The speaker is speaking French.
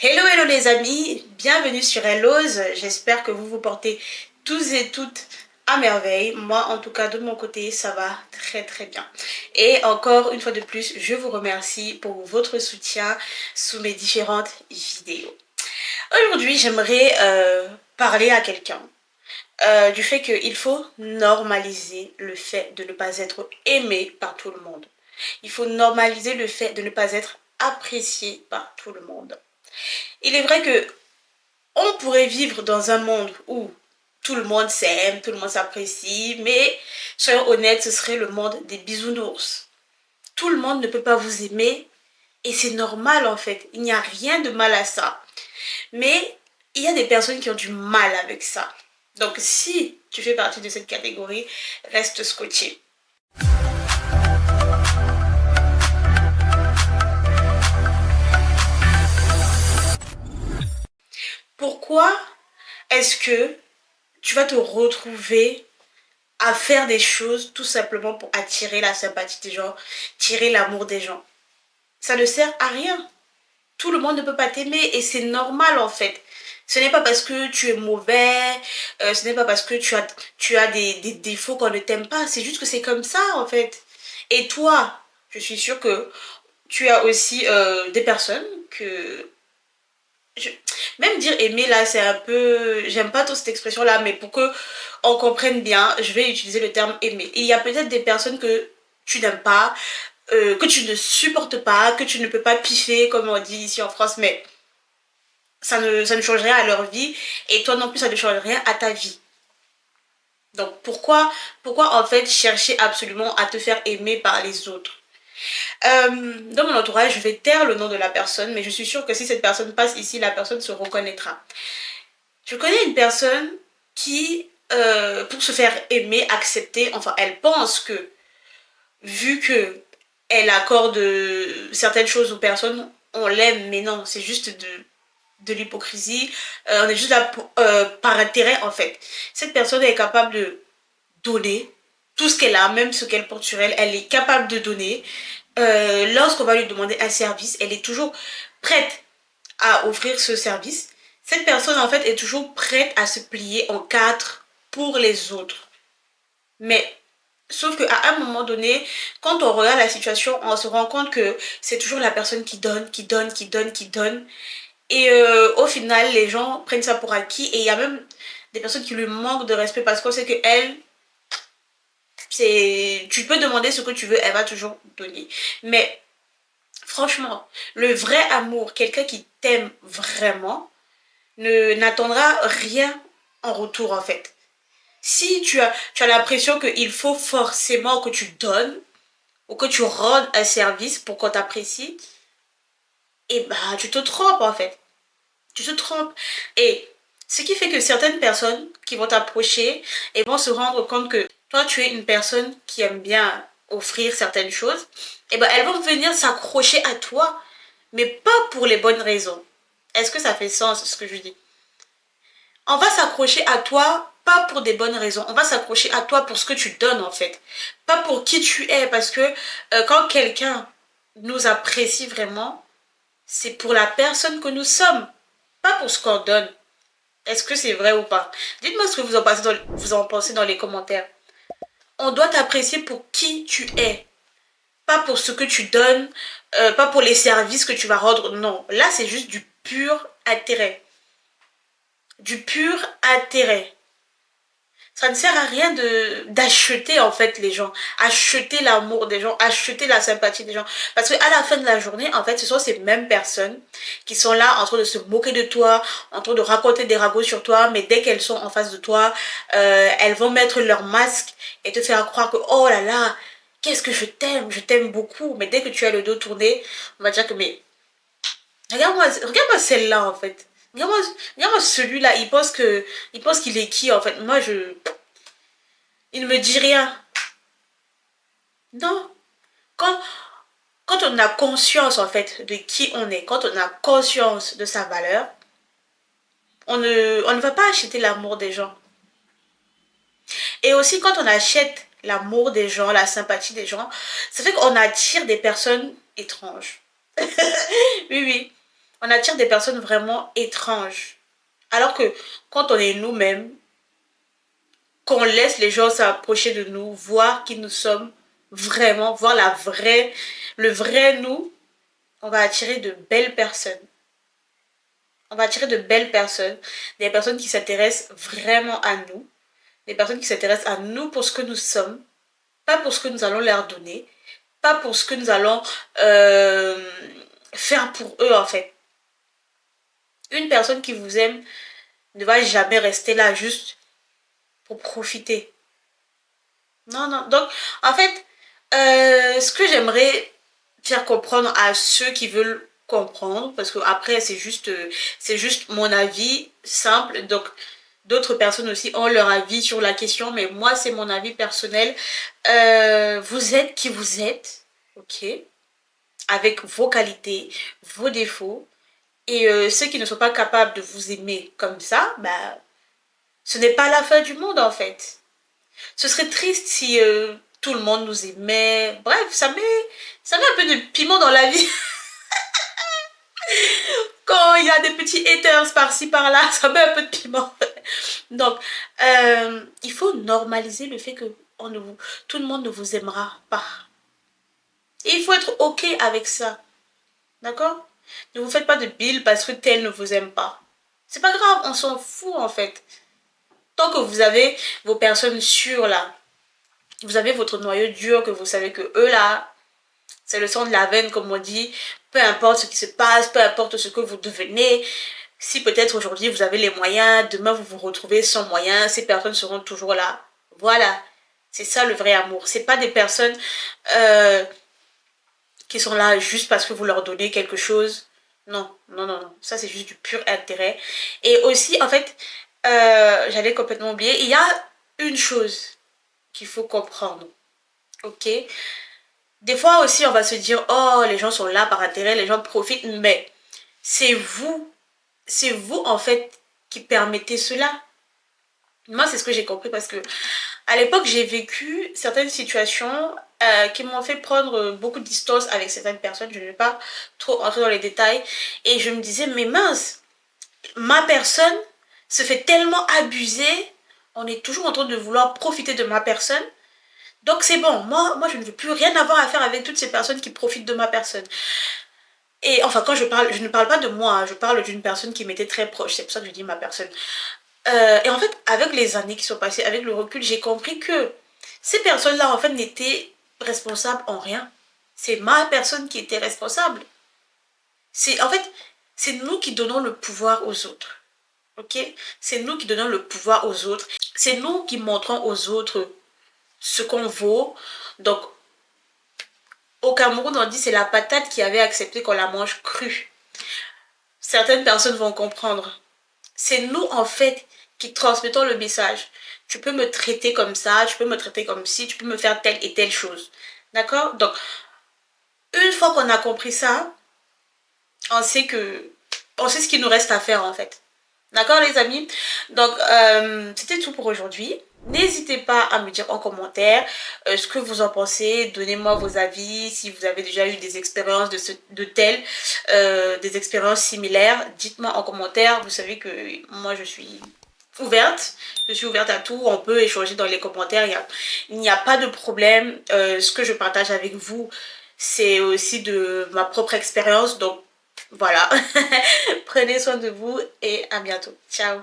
Hello, hello les amis, bienvenue sur Hello's. J'espère que vous vous portez tous et toutes à merveille. Moi, en tout cas, de mon côté, ça va très très bien. Et encore une fois de plus, je vous remercie pour votre soutien sous mes différentes vidéos. Aujourd'hui, j'aimerais parler à quelqu'un du fait qu'il faut normaliser le fait de ne pas être aimé par tout le monde. Il faut normaliser le fait de ne pas être apprécié par tout le monde. Il est vrai que on pourrait vivre dans un monde où tout le monde s'aime, tout le monde s'apprécie, mais soyons honnêtes, ce serait le monde des bisounours. Tout le monde ne peut pas vous aimer et c'est normal en fait, il n'y a rien de mal à ça. Mais il y a des personnes qui ont du mal avec ça. Donc si tu fais partie de cette catégorie, reste scotché. Pourquoi est-ce que tu vas te retrouver à faire des choses tout simplement pour attirer la sympathie des gens, tirer l'amour des gens? Ça ne sert à rien. Tout le monde ne peut pas t'aimer et c'est normal en fait. Ce n'est pas parce que tu es mauvais, ce n'est pas parce que tu as des défauts qu'on ne t'aime pas, c'est juste que c'est comme ça en fait. Et toi, je suis sûre que tu as aussi des personnes que je- même dire aimer là c'est un peu, j'aime pas trop cette expression là, mais pour que on comprenne bien, je vais utiliser le terme aimer. Il y a peut-être des personnes que tu n'aimes pas, que tu ne supportes pas, que tu ne peux pas piffer comme on dit ici en France, mais ça ne change rien à leur vie et toi non plus ça ne change rien à ta vie. Donc pourquoi en fait chercher absolument à te faire aimer par les autres? Dans mon entourage, je vais taire le nom de la personne, mais je suis sûre que si cette personne passe ici, la personne se reconnaîtra. Je connais une personne qui, pour se faire aimer, accepter, enfin, elle pense que, vu que elle accorde certaines choses aux personnes, on l'aime, mais non, c'est juste de l'hypocrisie. On est juste là par intérêt, en fait. Cette personne est capable de donner tout ce qu'elle a, même ce qu'elle porte sur elle, elle est capable de donner. Lorsqu'on va lui demander un service, elle est toujours prête à offrir ce service. Cette personne, en fait, est toujours prête à se plier en quatre pour les autres. Mais, sauf qu'à un moment donné, quand on regarde la situation, on se rend compte que c'est toujours la personne qui donne, qui donne, qui donne, qui donne. Et au final, les gens prennent ça pour acquis. Et il y a même des personnes qui lui manquent de respect parce qu'on sait qu'elle, tu peux demander ce que tu veux, elle va toujours donner. Mais franchement, le vrai amour, quelqu'un qui t'aime vraiment, n'attendra rien en retour en fait. Si tu as l'impression qu'il faut forcément que tu donnes ou que tu rendes un service pour qu'on t'apprécie, et bah tu te trompes en fait. Tu te trompes. Et ce qui fait que certaines personnes qui vont t'approcher et vont se rendre compte que toi tu es une personne qui aime bien offrir certaines choses, et ben elles vont venir s'accrocher à toi, mais pas pour les bonnes raisons. Est-ce que ça fait sens ce que je dis? On va s'accrocher à toi pas pour des bonnes raisons. On va s'accrocher à toi pour ce que tu donnes en fait. Pas pour qui tu es. Parce que quand quelqu'un nous apprécie vraiment, c'est pour la personne que nous sommes. Pas pour ce qu'on donne. Est-ce que c'est vrai ou pas? Dites-moi ce que vous en pensez dans les commentaires. On doit t'apprécier pour qui tu es. Pas pour ce que tu donnes, pas pour les services que tu vas rendre. Non, là c'est juste du pur intérêt. Du pur intérêt. Ça ne sert à rien d'acheter en fait les gens, acheter l'amour des gens, acheter la sympathie des gens. Parce qu'à la fin de la journée, en fait, ce sont ces mêmes personnes qui sont là en train de se moquer de toi, en train de raconter des ragots sur toi, mais dès qu'elles sont en face de toi, elles vont mettre leur masque et te faire croire que oh là là, qu'est-ce que je t'aime beaucoup. Mais dès que tu as le dos tourné, on va dire que mais regarde-moi celle-là en fait. Regarde-moi, regarde-moi celui-là, il pense qu'il est qui en fait. Il ne me dit rien. Non. Quand, quand on a conscience en fait de qui on est, quand on a conscience de sa valeur, on ne va pas acheter l'amour des gens. Et aussi quand on achète l'amour des gens, la sympathie des gens, ça fait qu'on attire des personnes étranges. Oui, oui. on attire des personnes vraiment étranges. Alors que quand on est nous-mêmes, qu'on laisse les gens s'approcher de nous, voir qui nous sommes vraiment, voir le vrai nous, on va attirer de belles personnes. On va attirer de belles personnes, des personnes qui s'intéressent vraiment à nous, des personnes qui s'intéressent à nous pour ce que nous sommes, pas pour ce que nous allons leur donner, pas pour ce que nous allons faire pour eux en fait. Une personne qui vous aime ne va jamais rester là juste pour profiter. Non, non. Donc, en fait, ce que j'aimerais faire comprendre à ceux qui veulent comprendre, parce que après c'est juste mon avis simple, donc d'autres personnes aussi ont leur avis sur la question, mais moi c'est mon avis personnel. Vous êtes qui vous êtes, ok, avec vos qualités, vos défauts, et ceux qui ne sont pas capables de vous aimer comme ça, bah, ce n'est pas la fin du monde en fait. Ce serait triste si tout le monde nous aimait. Bref, ça met un peu de piment dans la vie. Quand il y a des petits haters par-ci par-là, ça met un peu de piment. Donc, il faut normaliser le fait que tout le monde ne vous aimera pas. Et il faut être OK avec ça. D'accord? Ne vous faites pas de bile parce que tel ne vous aime pas. C'est pas grave, on s'en fout en fait. Tant que vous avez vos personnes sûres là, vous avez votre noyau dur, que vous savez que eux là, c'est le sang de la veine comme on dit, peu importe ce qui se passe, peu importe ce que vous devenez, si peut-être aujourd'hui vous avez les moyens, demain vous vous retrouvez sans moyens, ces personnes seront toujours là. Voilà, c'est ça le vrai amour. C'est pas des personnes qui sont là juste parce que vous leur donnez quelque chose. Non, non, non, non. Ça c'est juste du pur intérêt. Et aussi, en fait, j'avais complètement oublié, il y a une chose qu'il faut comprendre. Ok? Des fois aussi, on va se dire, oh, les gens sont là par intérêt, les gens profitent, mais c'est vous en fait qui permettez cela. Moi, c'est ce que j'ai compris parce que à l'époque, j'ai vécu certaines situations qui m'ont fait prendre beaucoup de distance avec certaines personnes. Je ne vais pas trop entrer dans les détails. Et je me disais, mais mince, ma personne se fait tellement abuser. On est toujours en train de vouloir profiter de ma personne. Donc c'est bon, moi je ne veux plus rien avoir à faire avec toutes ces personnes qui profitent de ma personne. Et enfin quand je ne parle pas de moi, hein, je parle d'une personne qui m'était très proche, c'est pour ça que je dis ma personne. Et en fait, avec les années qui sont passées, avec le recul, j'ai compris que ces personnes-là en fait n'étaient responsables en rien. C'est ma personne qui était responsable. En fait, c'est nous qui donnons le pouvoir aux autres. Ok? C'est nous qui donnons le pouvoir aux autres. C'est nous qui montrons aux autres ce qu'on vaut. Donc, au Cameroun, on dit c'est la patate qui avait accepté qu'on la mange crue. Certaines personnes vont comprendre. C'est nous, en fait, qui transmettons le message. Tu peux me traiter comme ça, tu peux me traiter comme ci, tu peux me faire telle et telle chose. D'accord? Donc, une fois qu'on a compris ça, on sait ce qu'il nous reste à faire, en fait. D'accord les amis? Donc c'était tout pour aujourd'hui. N'hésitez pas à me dire en commentaire ce que vous en pensez. Donnez-moi vos avis. Si vous avez déjà eu des expériences des expériences similaires, dites-moi en commentaire. Vous savez que moi je suis ouverte. Je suis ouverte à tout. On peut échanger dans les commentaires. Il n'y a pas de problème. Ce que je partage avec vous, c'est aussi de ma propre expérience. Donc voilà. Prenez soin de vous et à bientôt. Ciao.